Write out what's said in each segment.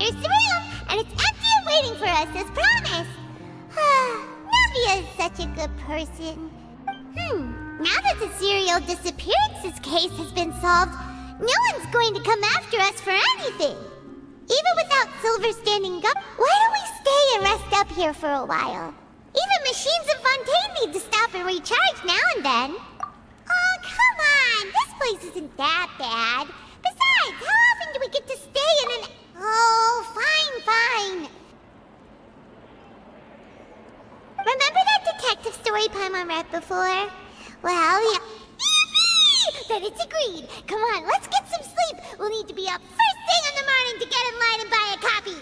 Here's the room, and it's empty and waiting for us, as promised. Navia is such a good person. Now that the serial disappearances case has been solved, no one's going to come after us for anything. Even without Silver standing up, why don't we stay and rest up here for a while? Even machines in Fontaine need to stop and recharge now and then. Oh, come on! This place isn't that bad. Besides, how often do we get to stay in an... Oh, fine. Remember that detective story Paimon read before? Well, yeah. Then it's agreed. Come on, let's get some sleep. We'll need to be up first thing in the morning to get in line and buy a copy.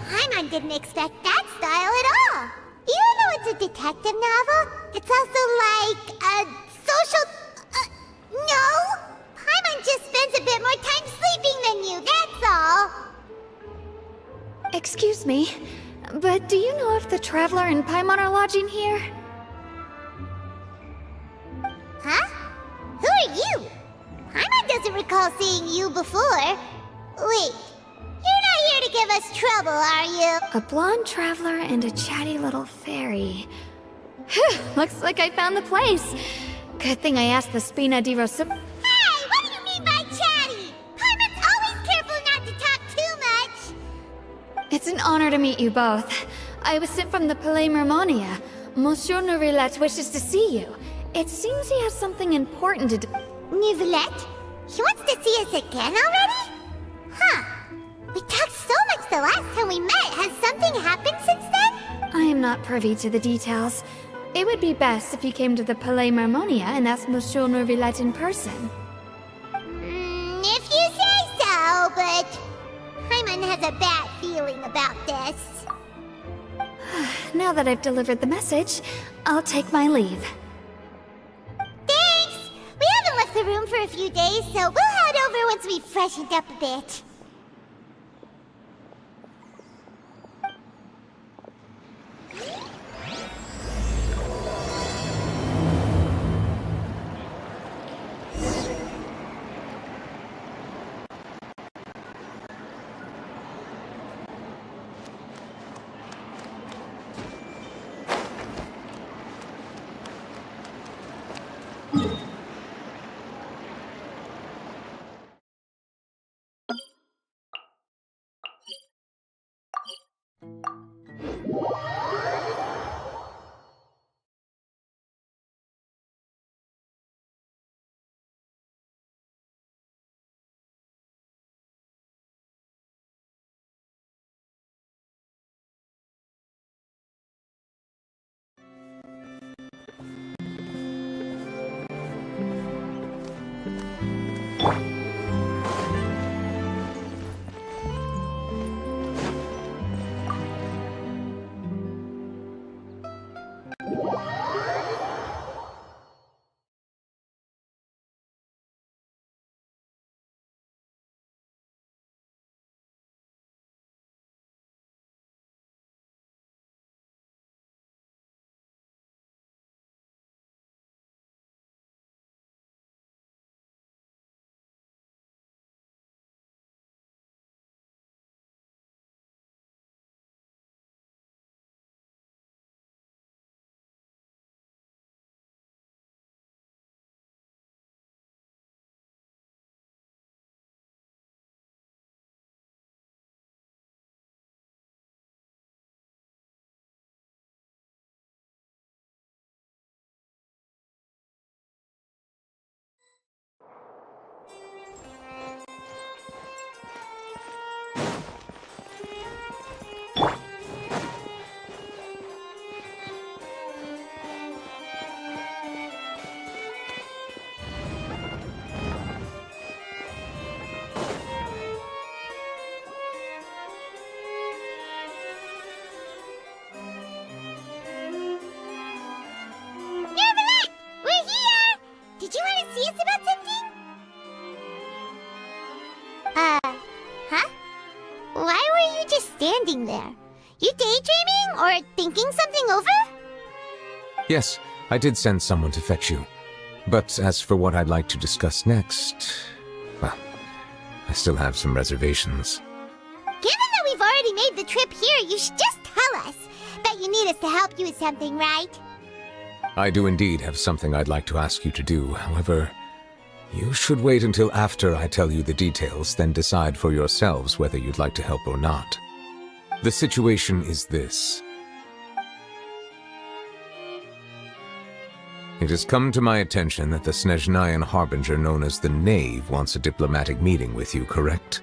Paimon didn't expect that style at all. Even though it's a detective novel, it's also like a social... no? Paimon just spends a bit more time sleeping than you, that's all. Excuse me, but do you know if the Traveler and Paimon are lodging here? Huh? Who are you? Paimon doesn't recall seeing you before. Wait, you're not here to give us trouble, are you? A blonde traveler and a chatty little fairy. Phew, looks like I found the place. Good thing I asked the Spina di Rosa. Hey, what do you mean by chatty? Paimon's always careful not to talk too much. It's an honor to meet you both. I was sent from the Palais Mermonia. Monsieur Nourilette wishes to see you. It seems he has something important to do. Nourilette? He wants to see us again already? Huh. We talked so much the last time we met. Has something happened since then? I am not privy to the details. It would be best if you came to the Palais Mermonia and asked Monsieur Nourilette in person. If you say so, but... Paimon has a bad feeling about this. Now that I've delivered the message, I'll take my leave. Thanks! We haven't left the room for a few days, so we'll head over once we've freshened up a bit. standing there. You daydreaming or thinking something over? Yes, I did send someone to fetch you. But as for what I'd like to discuss next, well, I still have some reservations. Given that we've already made the trip here, you should just tell us. Bet you need us to help you with something, right? I do indeed have something I'd like to ask you to do. However, you should wait until after I tell you the details, then decide for yourselves whether you'd like to help or not. The situation is this. It has come to my attention that the Snezhnayan harbinger known as the Knave wants a diplomatic meeting with you, correct?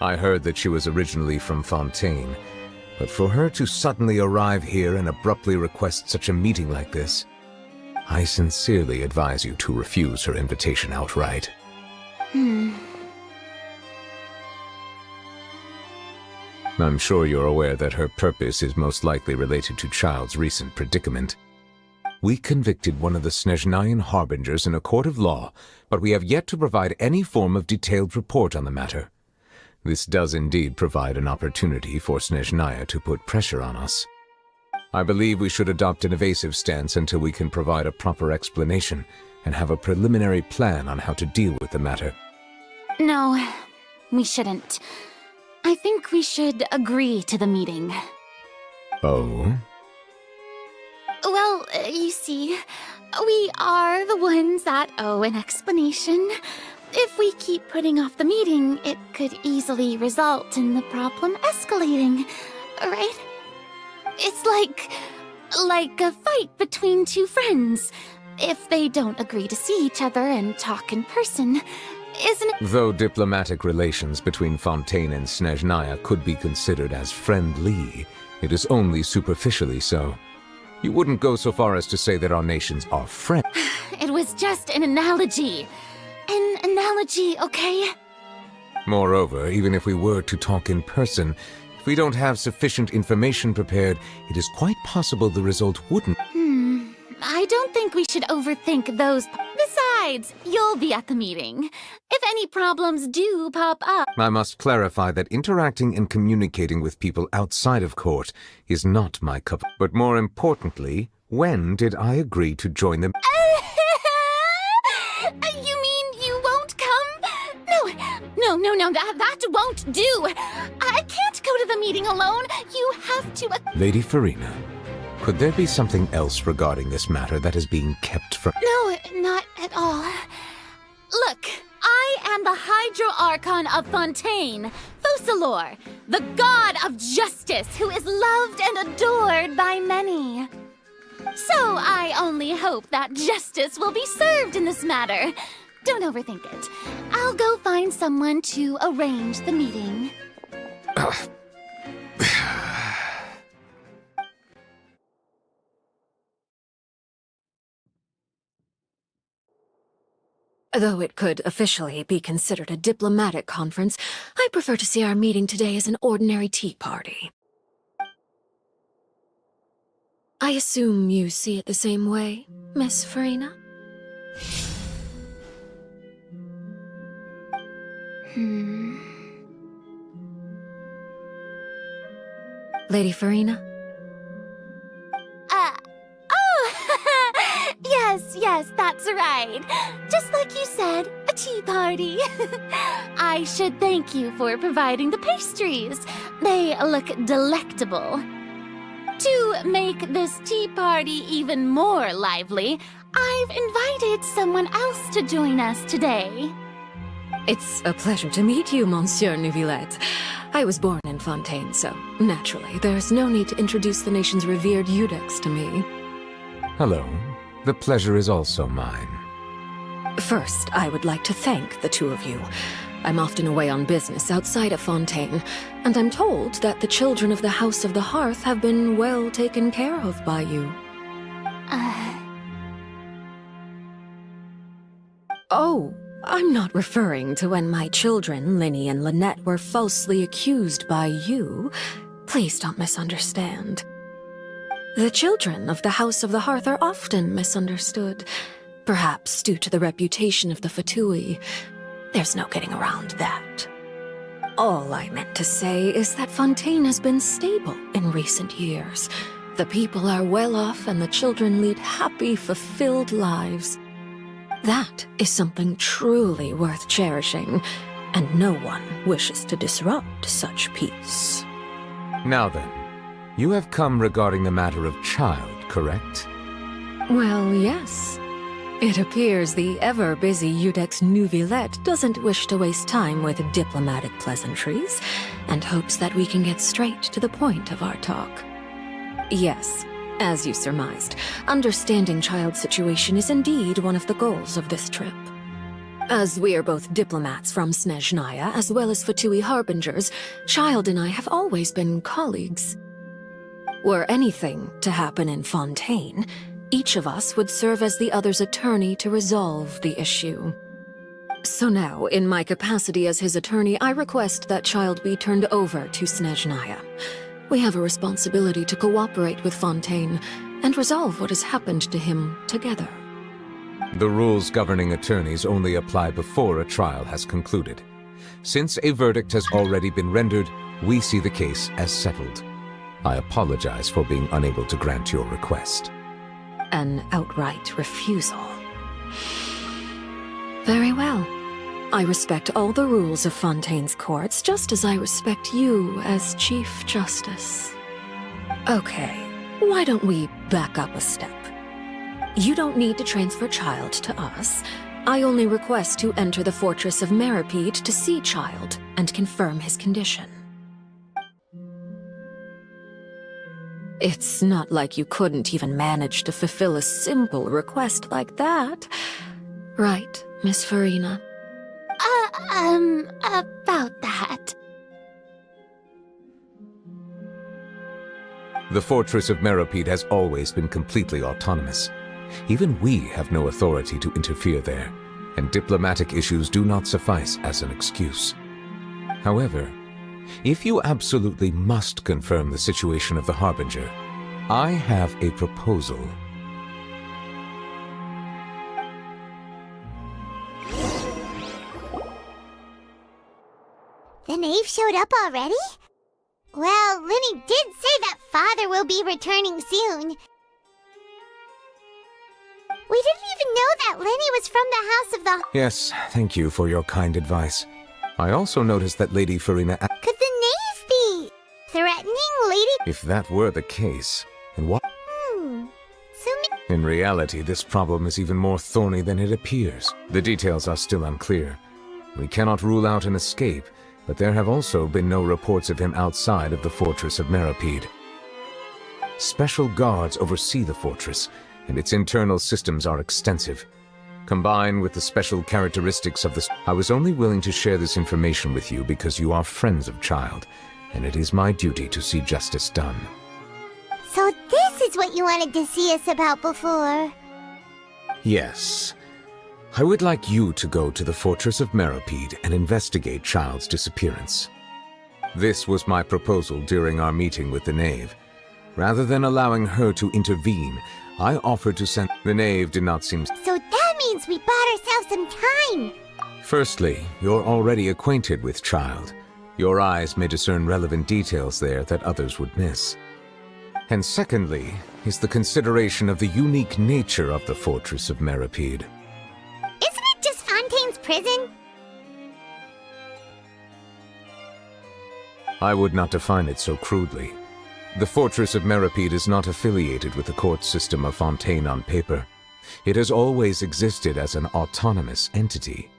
I heard that she was originally from Fontaine, but for her to suddenly arrive here and abruptly request such a meeting like this, I sincerely advise you to refuse her invitation outright. I'm sure you're aware that her purpose is most likely related to Child's recent predicament. We convicted one of the Snezhnayan harbingers in a court of law, but we have yet to provide any form of detailed report on the matter. This does indeed provide an opportunity for Snezhnaya to put pressure on us. I believe we should adopt an evasive stance until we can provide a proper explanation and have a preliminary plan on how to deal with the matter. No, we shouldn't. I think we should agree to the meeting. Oh? Well, you see, we are the ones that owe an explanation. If we keep putting off the meeting, it could easily result in the problem escalating, right? It's like a fight between two friends. If they don't agree to see each other and talk in person, isn't it? Though diplomatic relations between Fontaine and Snezhnaya could be considered as friendly, it is only superficially so. You wouldn't go so far as to say that our nations are friends. It was just an analogy. An analogy, okay? Moreover, even if we were to talk in person, if we don't have sufficient information prepared, it is quite possible the result wouldn't. I don't think we should overthink those. Besides, you'll be at the meeting. If any problems do pop up... I must clarify that interacting and communicating with people outside of court is not my cup. But more importantly, when did I agree to join them? You mean you won't come? No, that won't do. I can't go to the meeting alone. You have to... Lady Farina, could there be something else regarding this matter that is being kept from... No, not at all. Look, I am the Hydro Archon of Fontaine, Focalor, the god of justice who is loved and adored by many. So I only hope that justice will be served in this matter. Don't overthink it. I'll go find someone to arrange the meeting. Though it could officially be considered a diplomatic conference, I prefer to see our meeting today as an ordinary tea party. I assume you see it the same way, Miss Farina? Lady Farina? Yes, that's right. Just like you said, a tea party. I should thank you for providing the pastries. They look delectable. To make this tea party even more lively, I've invited someone else to join us today. It's a pleasure to meet you, Monsieur Neuvillette. I was born in Fontaine, so naturally, there's no need to introduce the nation's revered Eudex to me. Hello. The pleasure is also mine. First, I would like to thank the two of you. I'm often away on business outside of Fontaine, and I'm told that the children of the House of the Hearth have been well taken care of by you. Oh, I'm not referring to when my children, Linny and Lynette, were falsely accused by you. Please don't misunderstand. The children of the House of the Hearth are often misunderstood, perhaps due to the reputation of the Fatui. There's no getting around that. All I meant to say is that Fontaine has been stable in recent years. The people are well off and the children lead happy, fulfilled lives. That is something truly worth cherishing, and no one wishes to disrupt such peace. Now then, you have come regarding the matter of child, correct? Well, yes. It appears the ever-busy Iudex Nuvilette doesn't wish to waste time with diplomatic pleasantries, and hopes that we can get straight to the point of our talk. Yes, as you surmised, understanding child's situation is indeed one of the goals of this trip. As we are both diplomats from Snezhnaya as well as Fatui Harbingers, Child and I have always been colleagues. Were anything to happen in Fontaine, each of us would serve as the other's attorney to resolve the issue. So now, in my capacity as his attorney, I request that Child be turned over to Snezhnaya. We have a responsibility to cooperate with Fontaine and resolve what has happened to him together. The rules governing attorneys only apply before a trial has concluded. Since a verdict has already been rendered, we see the case as settled. I apologize for being unable to grant your request. An outright refusal. Very well. I respect all the rules of Fontaine's courts, just as I respect you as Chief Justice. Okay, why don't we back up a step? You don't need to transfer Child to us. I only request to enter the fortress of Meripede to see Child and confirm his condition. It's not like you couldn't even manage to fulfill a simple request like that. Right, Miss Farina? About that. The fortress of Meripede has always been completely autonomous. Even we have no authority to interfere there, and diplomatic issues do not suffice as an excuse. However, if you absolutely must confirm the situation of the Harbinger, I have a proposal. The knave showed up already? Well, Linny did say that Father will be returning soon. We didn't even know that Linny was from the House of the... Yes, thank you for your kind advice. I also noticed that Lady Farina... Could the knave be threatening Lady... If that were the case, then what... In reality, this problem is even more thorny than it appears. The details are still unclear. We cannot rule out an escape, but there have also been no reports of him outside of the fortress of Meripede. Special guards oversee the fortress, and its internal systems are extensive. Combined with the special characteristics of the... I was only willing to share this information with you because you are friends of Child, and it is my duty to see justice done. So this is what you wanted to see us about before? Yes. I would like you to go to the fortress of Meripede and investigate Child's disappearance. This was my proposal during our meeting with the knave. Rather than allowing her to intervene, I offered to send... The knave did not seem... So that means we bought ourselves some time! Firstly, you're already acquainted with Child. Your eyes may discern relevant details there that others would miss. And secondly, is the consideration of the unique nature of the fortress of Meripede. Isn't it just Fontaine's prison? I would not define it so crudely. The fortress of Meripede is not affiliated with the court system of Fontaine on paper. It has always existed as an autonomous entity.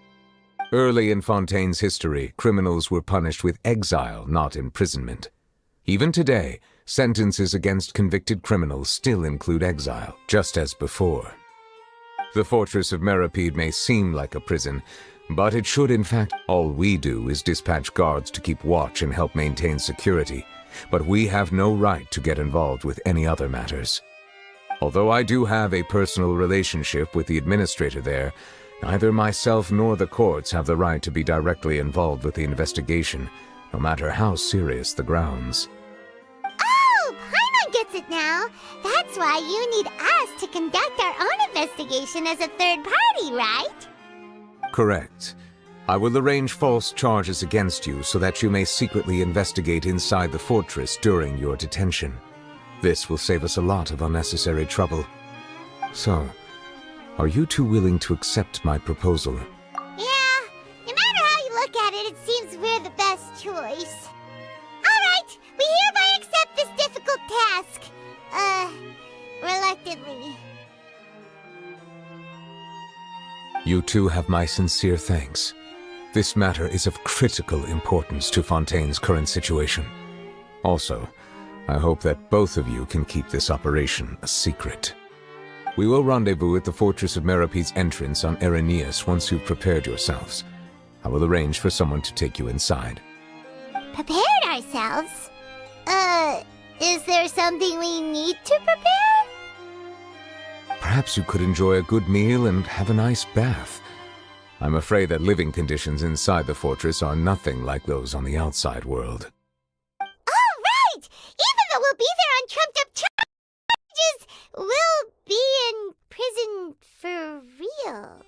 Early in Fontaine's history, criminals were punished with exile, not imprisonment. Even today, sentences against convicted criminals still include exile, just as before. The fortress of Meripede may seem like a prison, but it should in fact... All we do is dispatch guards to keep watch and help maintain security, but we have no right to get involved with any other matters. Although I do have a personal relationship with the administrator there, neither myself nor the courts have the right to be directly involved with the investigation, no matter how serious the grounds. Oh, Paimon gets it now! That's why you need us to conduct our own investigation as a third party, right? Correct. I will arrange false charges against you so that you may secretly investigate inside the fortress during your detention. This will save us a lot of unnecessary trouble. So, are you two willing to accept my proposal? Yeah, no matter how you look at it, it seems we're the best choice. Alright, we hereby accept this difficult task. Reluctantly. You two have my sincere thanks. This matter is of critical importance to Fontaine's current situation. Also, I hope that both of you can keep this operation a secret. We will rendezvous at the Fortress of Merope's entrance on Irenaeus once you've prepared yourselves. I will arrange for someone to take you inside. Prepared ourselves? Is there something we need to prepare? Perhaps you could enjoy a good meal and have a nice bath. I'm afraid that living conditions inside the fortress are nothing like those on the outside world. Oh, right! Even though we'll be there on trumped-up charges, we'll be in prison for real.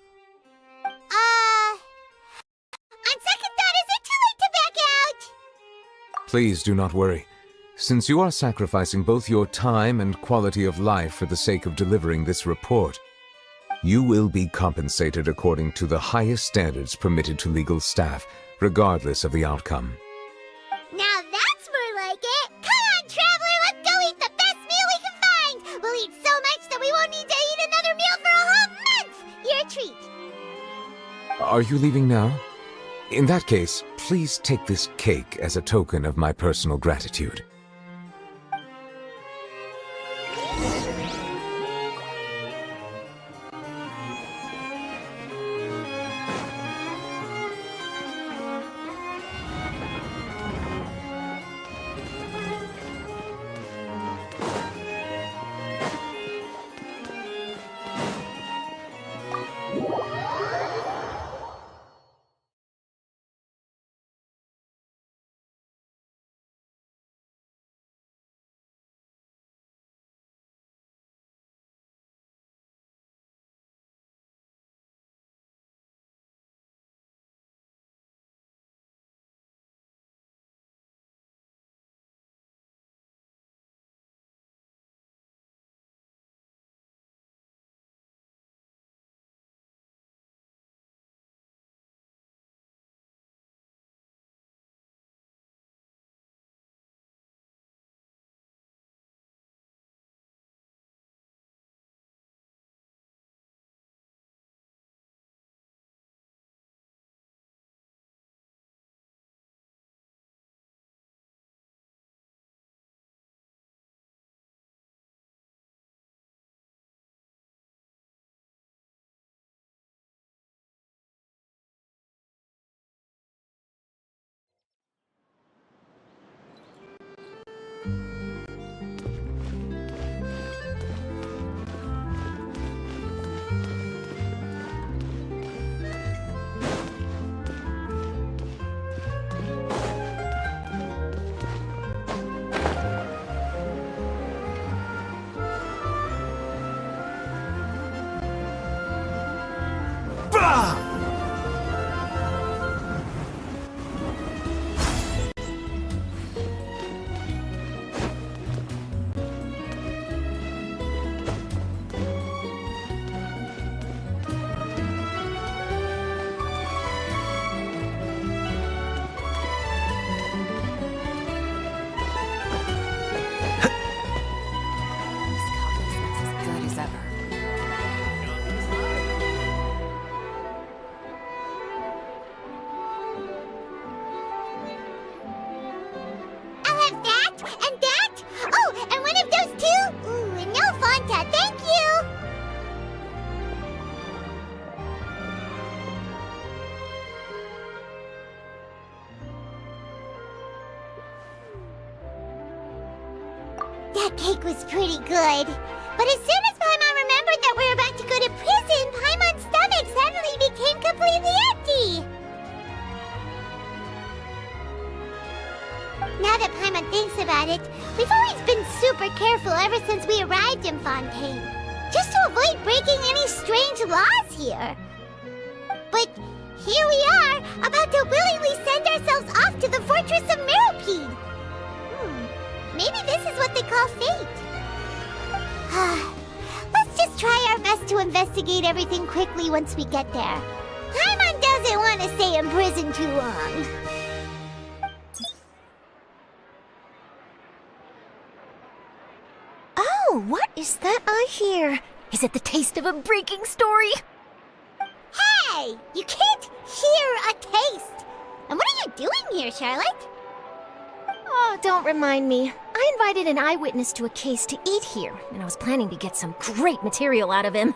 On second thought, is it too late to back out? Please do not worry. Since you are sacrificing both your time and quality of life for the sake of delivering this report, you will be compensated according to the highest standards permitted to legal staff, regardless of the outcome. Now that's more like it! Come on, traveler, let's go eat the best meal we can find! We'll eat so much that we won't need to eat another meal for a whole month! Your treat! Are you leaving now? In that case, please take this cake as a token of my personal gratitude. That cake was pretty good. But as soon as Paimon remembered that we were about to go to prison, Paimon's stomach suddenly became completely empty. Now that Paimon thinks about it, we've always been super careful ever since we arrived in Fontaine. Just to avoid breaking any strange laws here. But here we are, about to willingly send ourselves off to the Fortress of Meropide. Maybe this is what they call fate. Let's just try our best to investigate everything quickly once we get there. Paimon doesn't want to stay in prison too long. Oh, what is that I hear? Is it the taste of a breaking story? Hey! You can't hear a taste! And what are you doing here, Charlotte? Oh, don't remind me. I invited an eyewitness to a case to eat here, and I was planning to get some great material out of him.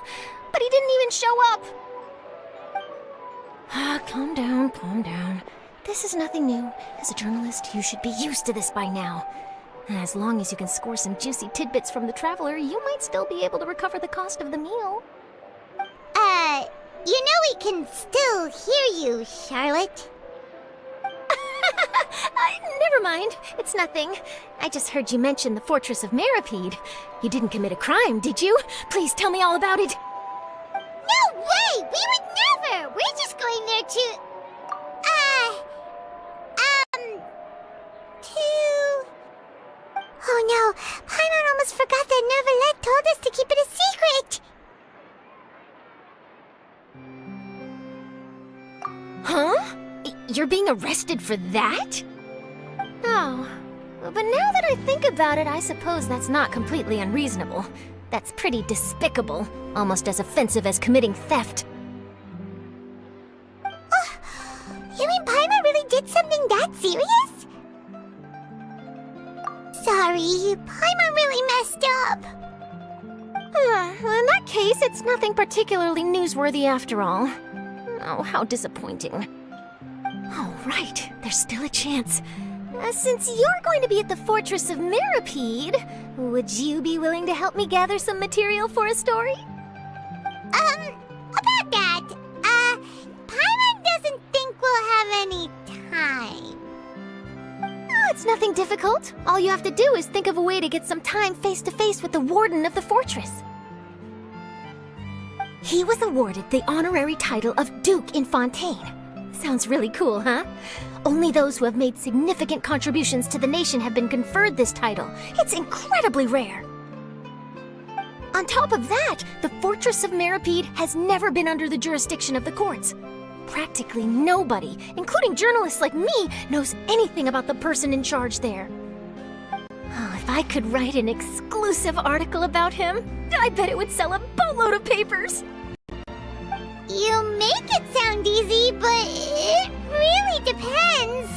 But he didn't even show up. Calm down, calm down. This is nothing new. As a journalist, you should be used to this by now. As long as you can score some juicy tidbits from the traveler, you might still be able to recover the cost of the meal. You know we can still hear you, Charlotte. Never mind. It's nothing. I just heard you mention the Fortress of Meropide. You didn't commit a crime, did you? Please tell me all about it. No way! We would never! We're just going there to... Oh no! Paimon almost forgot that Neverlet told us to keep it a secret! Huh? You're being arrested for that? Oh, but now that I think about it, I suppose that's not completely unreasonable. That's pretty despicable, almost as offensive as committing theft. You mean Paimon really did something that serious? Sorry, Paimon really messed up. In that case, it's nothing particularly newsworthy after all. Oh, how disappointing. Oh, right, there's still a chance. Since you're going to be at the Fortress of Meropide, would you be willing to help me gather some material for a story? About that, Paimon doesn't think we'll have any time. Oh, it's nothing difficult. All you have to do is think of a way to get some time face-to-face with the warden of the fortress. He was awarded the honorary title of Duke in Fontaine. Sounds really cool, huh? Only those who have made significant contributions to the nation have been conferred this title. It's incredibly rare. On top of that, the Fortress of Meropide has never been under the jurisdiction of the courts. Practically nobody, including journalists like me, knows anything about the person in charge there. Oh, if I could write an exclusive article about him, I bet it would sell a boatload of papers. You make it sound easy, but it really depends.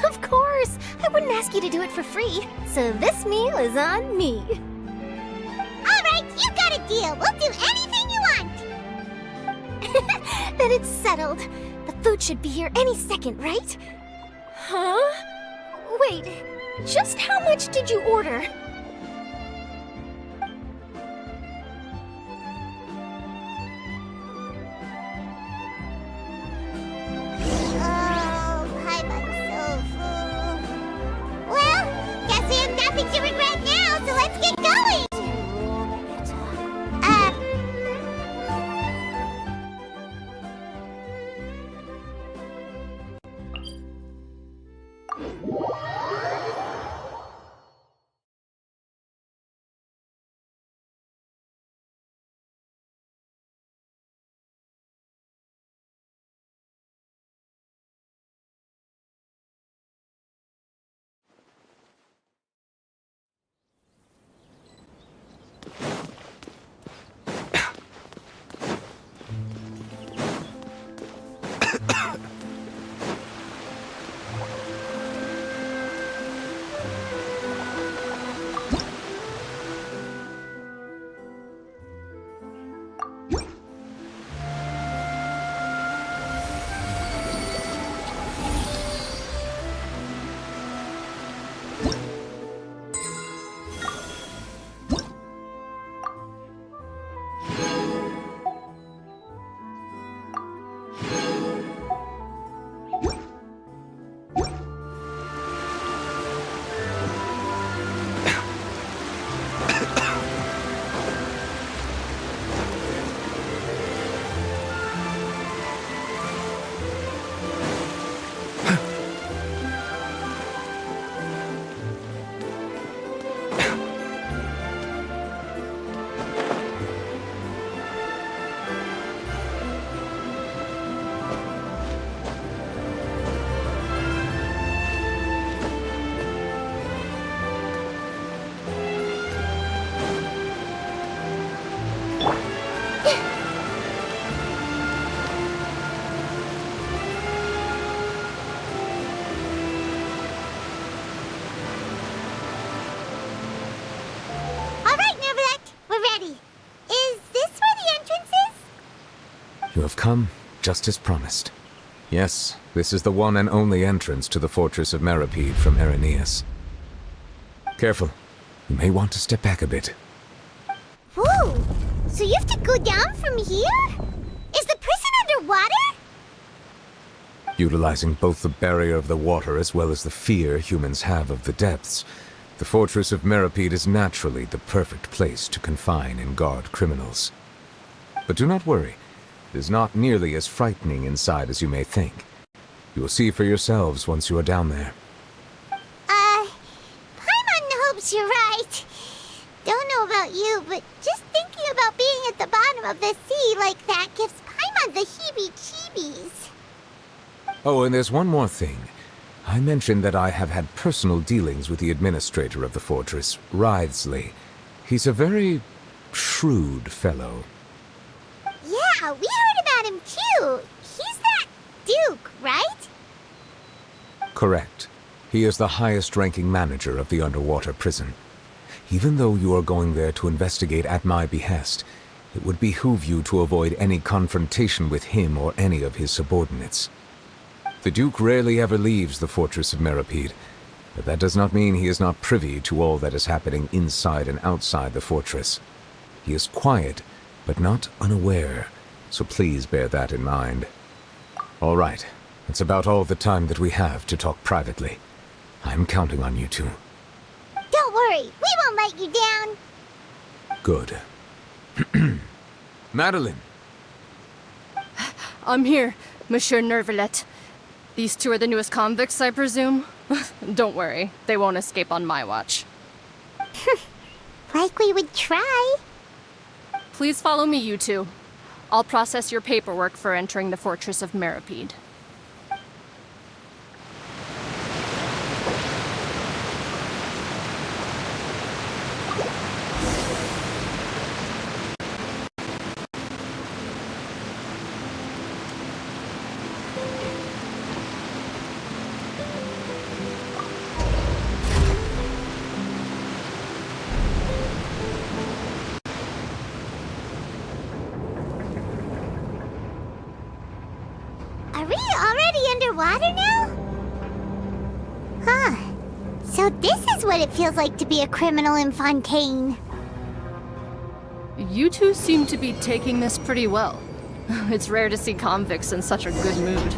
Of course, I wouldn't ask you to do it for free, so this meal is on me. Alright, you got a deal. We'll do anything you want. Then it's settled. The food should be here any second, right? Huh? Wait, just how much did you order? come, just as promised. Yes, this is the one and only entrance to the fortress of Meripede from Irenaeus. Careful. You may want to step back a bit. Whoa! So you have to go down from here? Is the prison underwater? Utilizing both the barrier of the water as well as the fear humans have of the depths, the fortress of Meripede is naturally the perfect place to confine and guard criminals. But do not worry. It is not nearly as frightening inside as you may think. You will see for yourselves once you are down there. Paimon hopes you're right. Don't know about you, but just thinking about being at the bottom of the sea like that gives Paimon the heebie-jeebies. Oh, and there's one more thing. I mentioned that I have had personal dealings with the administrator of the fortress, Writhsley. He's a very shrewd fellow. Yeah, we heard about him too. He's that Duke, right? Correct. He is the highest-ranking manager of the underwater prison. Even though you are going there to investigate at my behest, it would behoove you to avoid any confrontation with him or any of his subordinates. The Duke rarely ever leaves the fortress of Meripede, but that does not mean he is not privy to all that is happening inside and outside the fortress. He is quiet, but not unaware, so please bear that in mind. All right, that's about all the time that we have to talk privately. I'm counting on you two. Don't worry, we won't let you down. Good. Madeline! I'm here, Monsieur Nervalet. These two are the newest convicts, I presume? Don't worry, they won't escape on my watch. Like we would try. Please follow me, you two. I'll process your paperwork for entering the Fortress of Meripede. Are we already underwater now? Huh. So this is what it feels like to be a criminal in Fontaine. You two seem to be taking this pretty well. It's rare to see convicts in such a good mood.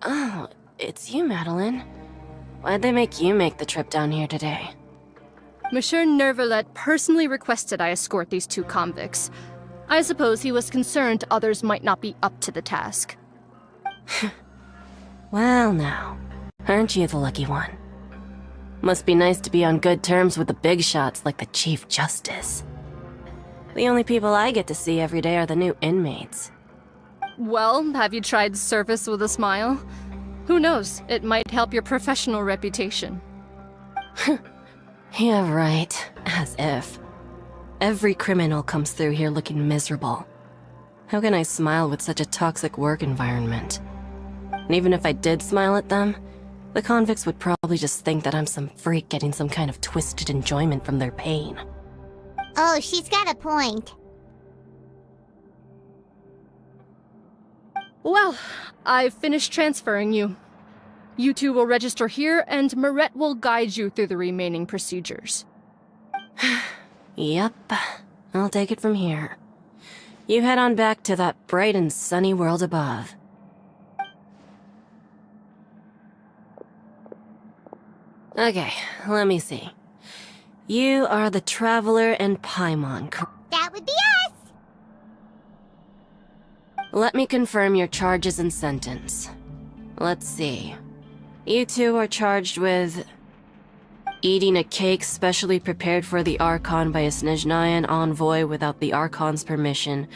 Oh, it's you, Madeline. Why'd they make you make the trip down here today? Monsieur Nervalet personally requested I escort these two convicts. I suppose he was concerned others might not be up to the task. Well now, aren't you the lucky one? Must be nice to be on good terms with the big shots like the Chief Justice. The only people I get to see every day are the new inmates. Well, have you tried service with a smile? Who knows, it might help your professional reputation. Yeah, right. As if. Every criminal comes through here looking miserable. How can I smile with such a toxic work environment? And even if I did smile at them, the convicts would probably just think that I'm some freak getting some kind of twisted enjoyment from their pain. Oh, she's got a point. Well, I've finished transferring you. You two will register here, and Marette will guide you through the remaining procedures. Yep, I'll take it from here. You head on back to that bright and sunny world above. Okay, let me see. You are the Traveler and Paimon, correct? That would be us. Let me confirm your charges and sentence. Let's see. You two are charged with Eating a cake specially prepared for the Archon by a Snezhnayan envoy without the Archon's permission,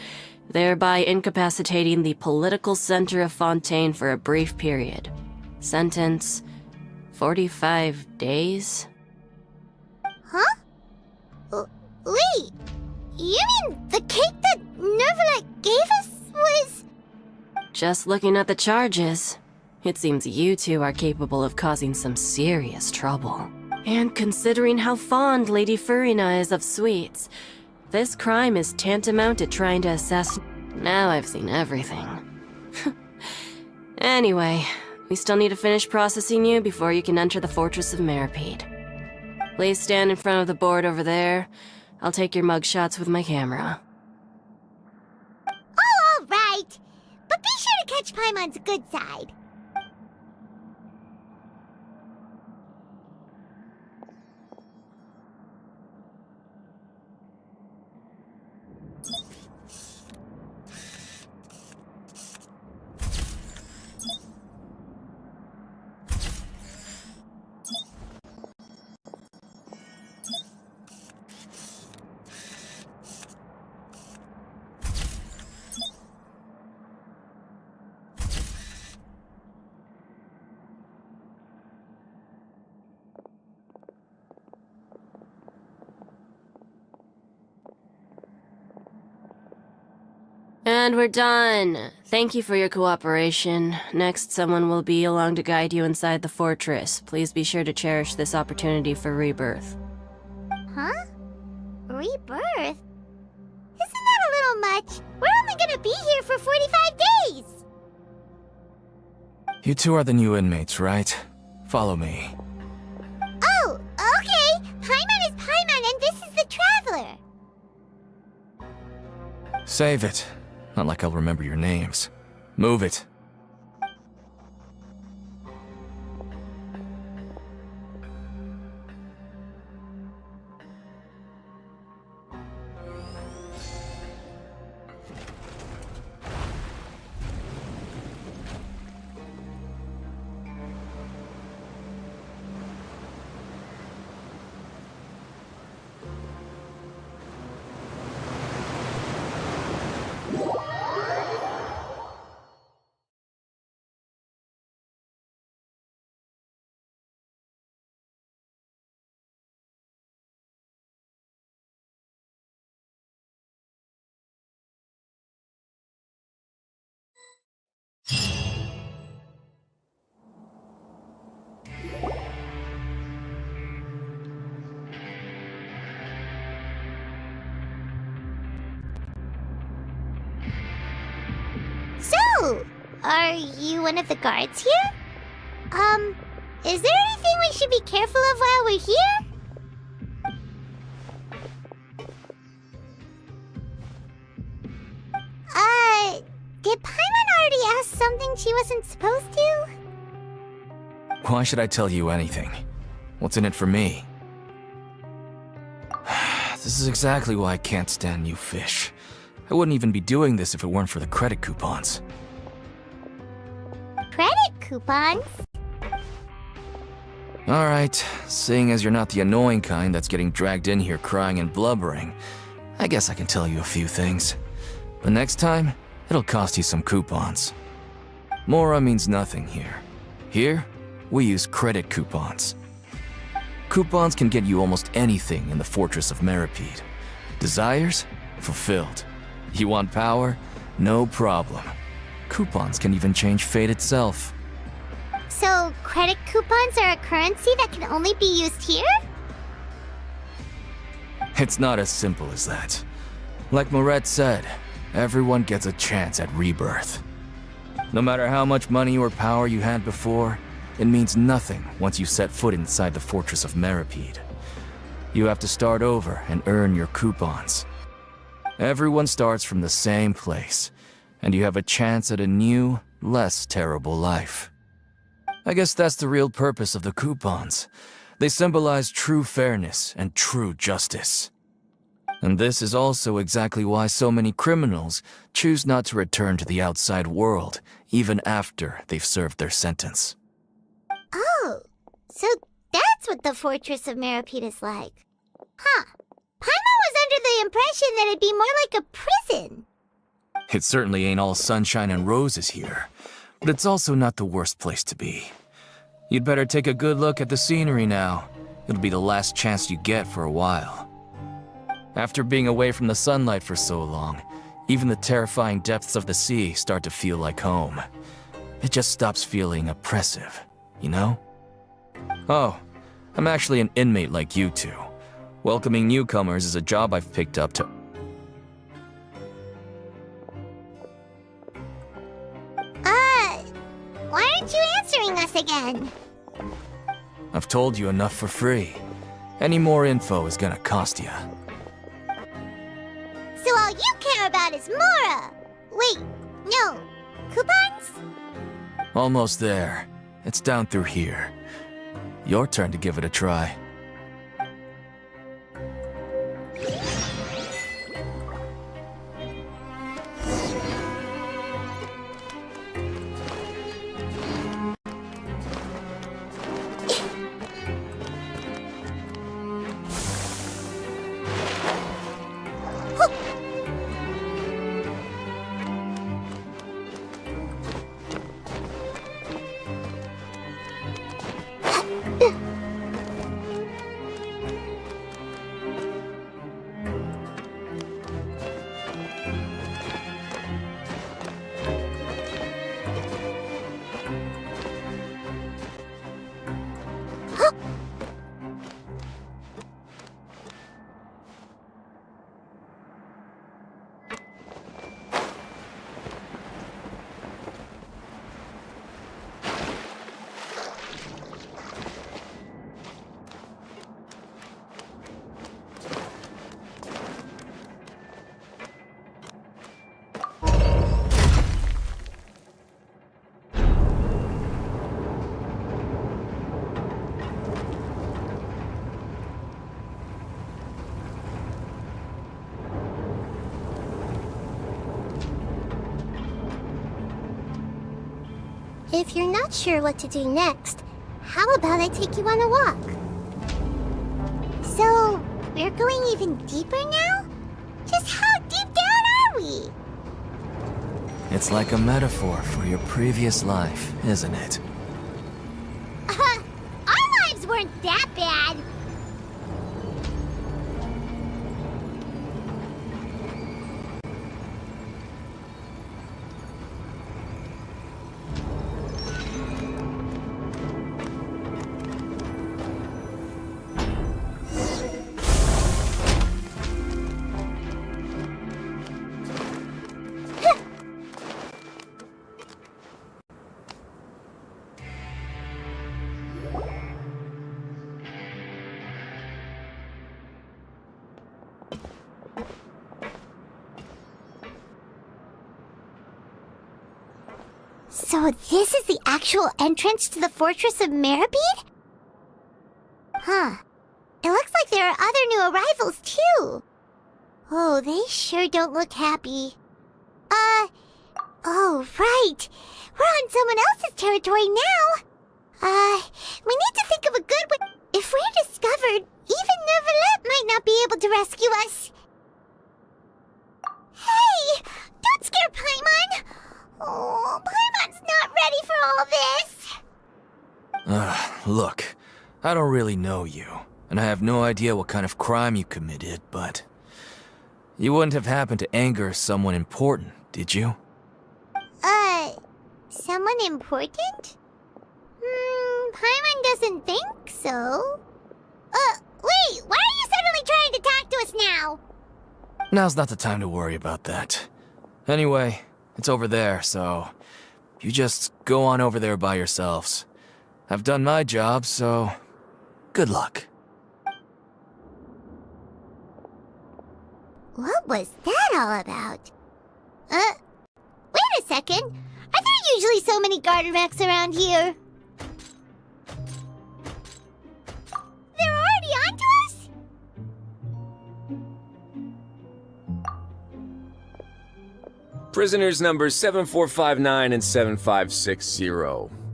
thereby incapacitating the political center of Fontaine for a brief period. Sentence: 45 days? Huh? Wait, you mean the cake that Nervalet gave us was... Just looking at the charges, it seems you two are capable of causing some serious trouble. And considering how fond Lady Furina is of sweets, this crime is tantamount to trying to assassinate... Now I've seen everything. Anyway, we still need to finish processing you before you can enter the Fortress of Meripede. Please stand in front of the board over there. I'll take your mugshots with my camera. Oh, all right. But be sure to catch Paimon's good side. And we're done. Thank you for your cooperation. Next, someone will be along to guide you inside the fortress. Please be sure to cherish this opportunity for rebirth. Huh? Rebirth? Isn't that a little much? We're only gonna be here for 45 days! You two are the new inmates, right? Follow me. Oh, okay! Paimon is Paimon and this is the Traveler! Save it. Not like I'll remember your names. Move it. So, are you one of the guards here? Is there anything we should be careful of while we're here? Did Paimon already ask something she wasn't supposed to? Why should I tell you anything? What's in it for me? This is exactly why I can't stand you fish. I wouldn't even be doing this if it weren't for the credit coupons. Credit coupons? Alright, seeing as you're not the annoying kind that's getting dragged in here crying and blubbering, I guess I can tell you a few things. But next time, it'll cost you some coupons. Mora means nothing here. Here, we use credit coupons. Coupons can get you almost anything in the Fortress of Meripede. Desires? Fulfilled. You want power? No problem. Coupons can even change fate itself. So, credit coupons are a currency that can only be used here? It's not as simple as that. Like Moret said, everyone gets a chance at rebirth. No matter how much money or power you had before, it means nothing once you set foot inside the Fortress of Meripede. You have to start over and earn your coupons. Everyone starts from the same place, and you have a chance at a new, less terrible life. I guess that's the real purpose of the coupons. They symbolize true fairness and true justice. And this is also exactly why so many criminals choose not to return to the outside world, even after they've served their sentence. Oh, so that's what the Fortress of Meripede is like. Huh. Paimon was under the impression that it'd be more like a prison. It certainly ain't all sunshine and roses here, but it's also not the worst place to be. You'd better take a good look at the scenery now. It'll be the last chance you get for a while. After being away from the sunlight for so long, even the terrifying depths of the sea start to feel like home. It just stops feeling oppressive, you know? Oh, I'm actually an inmate like you two. Welcoming newcomers is a job I've picked up to... Why aren't you answering us again? I've told you enough for free. Any more info is gonna cost you. So all you care about is Mora! Wait, no. Coupons? Almost there. It's down through here. Your turn to give it a try. If you're not sure what to do next, how about I take you on a walk? So, we're going even deeper now? Just how deep down are we? It's like a metaphor for your previous life, isn't it? Our lives weren't that bad. So this is the actual entrance to the Fortress of Meripede? Huh. It looks like there are other new arrivals, too. Oh, they sure don't look happy. Oh, right. We're on someone else's territory now. We need to think of a good way. If we're discovered, even Nervalet might not be able to rescue us. Hey! Don't scare Paimon! Oh, Paimon's not ready for all this! Look, I don't really know you, and I have no idea what kind of crime you committed, but... You wouldn't have happened to anger someone important, did you? Someone important? Paimon doesn't think so. Wait, why are you suddenly trying to talk to us now? Now's not the time to worry about that. Anyway, it's over there, so... You just go on over there by yourselves. I've done my job, so... Good luck. What was that all about? Wait a second. Are there usually so many garter mechs around here? They're already onto us? Prisoners numbers 7459 and 7560.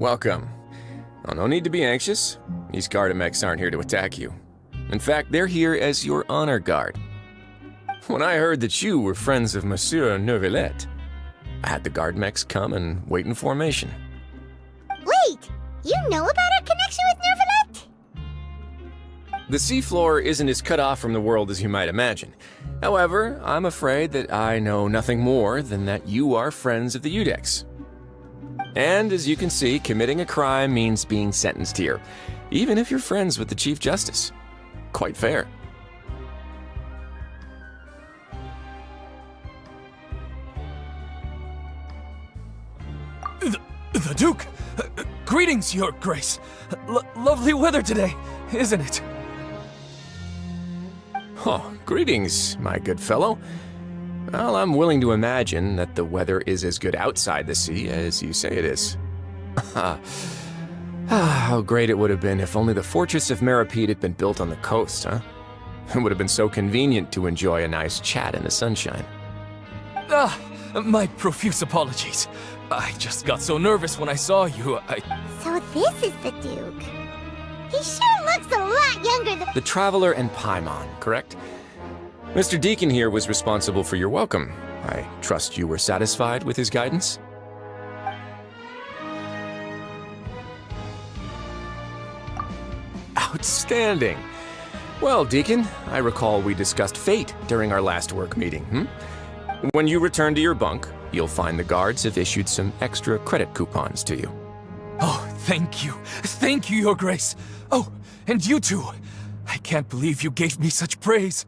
Welcome. Oh, no need to be anxious. These Gardamex aren't here to attack you. In fact, they're here as your honor guard. When I heard that you were friends of Monsieur Neuvillette, I had the Gardamex come and wait in formation. Wait, you know about our connection with Neuvillette? The seafloor isn't as cut off from the world as you might imagine. However, I'm afraid that I know nothing more than that you are friends of the Udex. And as you can see, committing a crime means being sentenced here, even if you're friends with the Chief Justice. Quite fair. The Duke! Greetings, Your Grace! Lovely weather today, isn't it? Oh, greetings, my good fellow. Well, I'm willing to imagine that the weather is as good outside the sea as you say it is. How great it would have been if only the Fortress of Meripede had been built on the coast, huh? It would have been so convenient to enjoy a nice chat in the sunshine. My profuse apologies. I just got so nervous when I saw you, So this is the Duke. He sure looks a lot younger than— The Traveler and Paimon, correct? Mr. Deacon here was responsible for your welcome. I trust you were satisfied with his guidance? Outstanding! Well, Deacon, I recall we discussed fate during our last work meeting, When you return to your bunk, you'll find the guards have issued some extra credit coupons to you. Oh, thank you. Thank you, Your Grace. Oh, and you too. I can't believe you gave me such praise.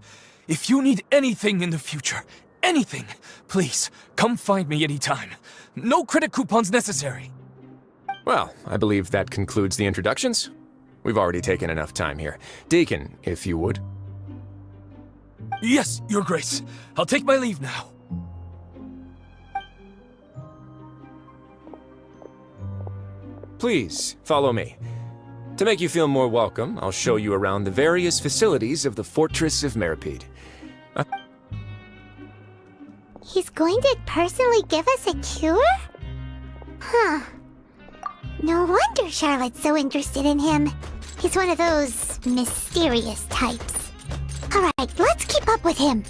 If you need anything in the future, anything, please, come find me anytime. No credit coupons necessary. Well, I believe that concludes the introductions. We've already taken enough time here. Deacon, if you would. Yes, Your Grace. I'll take my leave now. Please, follow me. To make you feel more welcome, I'll show you around the various facilities of the Fortress of Meripede. He's going to personally give us a cure? Huh. No wonder Charlotte's so interested in him. He's one of those mysterious types. Alright, let's keep up with him.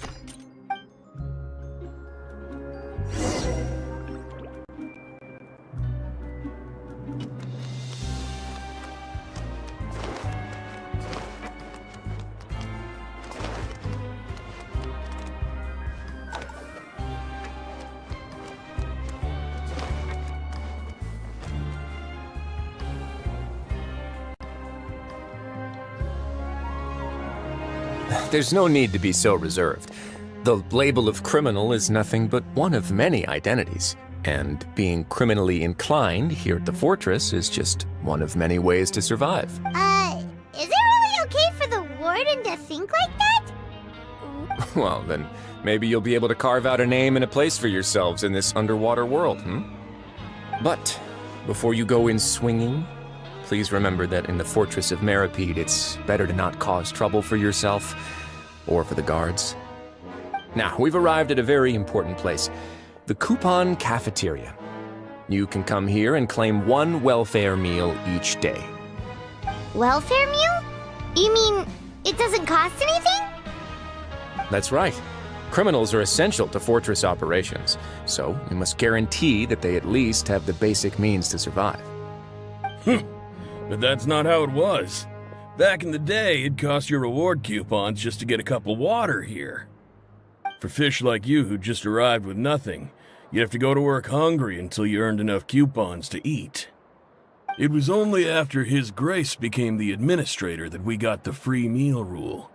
There's no need to be so reserved. The label of criminal is nothing but one of many identities, and being criminally inclined here at the Fortress is just one of many ways to survive. Is it really okay for the warden to think like that? Well, then maybe you'll be able to carve out a name and a place for yourselves in this underwater world, But before you go in swinging, please remember that in the Fortress of Meripede, it's better to not cause trouble for yourself or for the guards. Now, we've arrived at a very important place, the Coupon Cafeteria. You can come here and claim one welfare meal each day. Welfare meal? You mean it doesn't cost anything? That's right. Criminals are essential to Fortress operations, so we must guarantee that they at least have the basic means to survive. But that's not how it was. Back in the day, it cost your reward coupons just to get a cup of water here. For fish like you who just arrived with nothing, you'd have to go to work hungry until you earned enough coupons to eat. It was only after His Grace became the administrator that we got the free meal rule.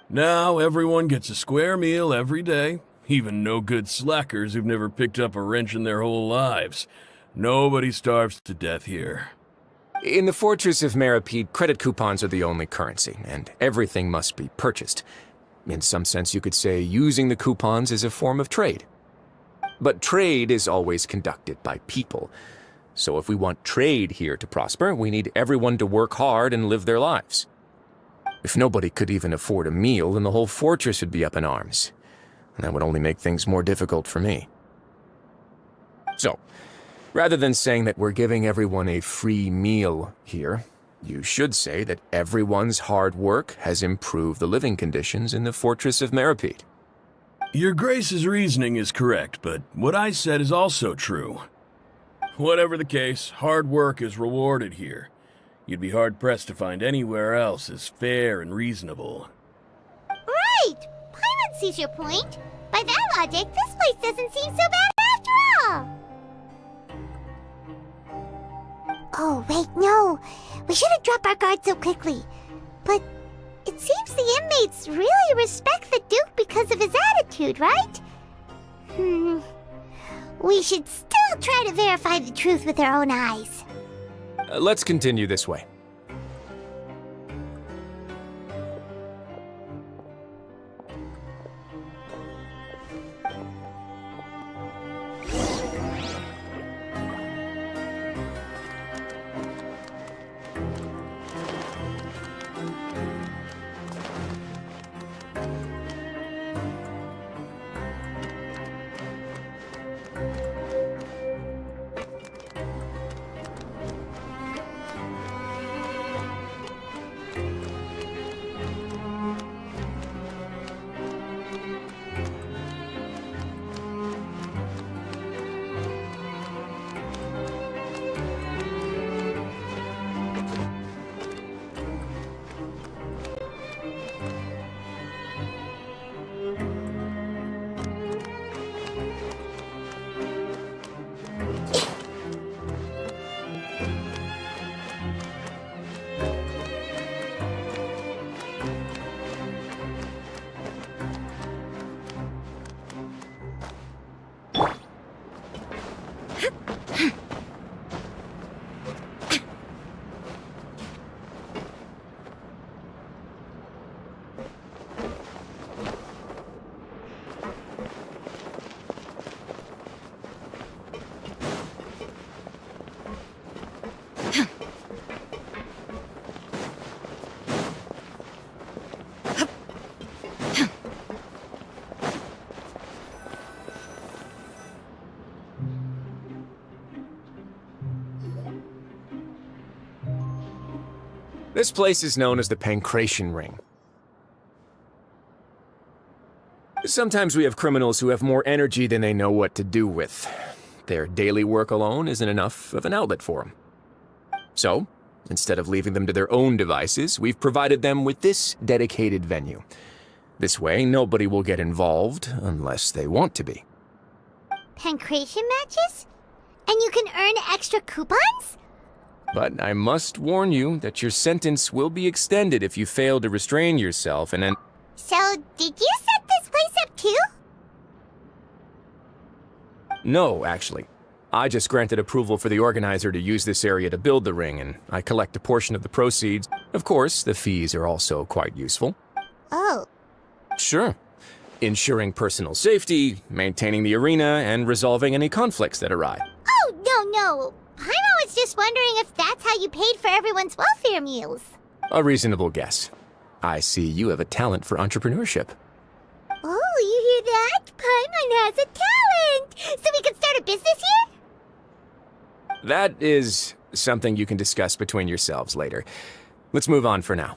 Now everyone gets a square meal every day, even no-good slackers who've never picked up a wrench in their whole lives. Nobody starves to death here. In the Fortress of Meripede, credit coupons are the only currency, and everything must be purchased. In some sense, you could say using the coupons is a form of trade. But trade is always conducted by people. So if we want trade here to prosper, we need everyone to work hard and live their lives. If nobody could even afford a meal, then the whole fortress would be up in arms. And that would only make things more difficult for me. So, rather than saying that we're giving everyone a free meal here, You should say that everyone's hard work has improved the living conditions in the Fortress of Meripede. Your Grace's reasoning is correct, but what I said is also true. Whatever the case, hard work is rewarded here. You'd be hard-pressed to find anywhere else as fair and reasonable. Right! Paimon sees your point. By that logic, this place doesn't seem so bad after all. Oh, wait, no. We shouldn't drop our guard so quickly. But it seems the inmates really respect the Duke because of his attitude, right? We should still try to verify the truth with our own eyes. Let's continue this way. This place is known as the Pancration Ring. Sometimes we have criminals who have more energy than they know what to do with. Their daily work alone isn't enough of an outlet for them. So, instead of leaving them to their own devices, we've provided them with this dedicated venue. This way, nobody will get involved unless they want to be. Pancration matches? And you can earn extra coupons? But I must warn you that your sentence will be extended if you fail to restrain yourself and then... So, did you set this place up too? No, actually. I just granted approval for the organizer to use this area to build the ring, and I collect a portion of the proceeds. Of course, the fees are also quite useful. Oh. Sure. Ensuring personal safety, maintaining the arena, and resolving any conflicts that arise. Oh, no. Paimon was just wondering if that's how you paid for everyone's welfare meals. A reasonable guess. I see you have a talent for entrepreneurship. Oh, you hear that? Paimon has a talent! So we can start a business here? That is something you can discuss between yourselves later. Let's move on for now.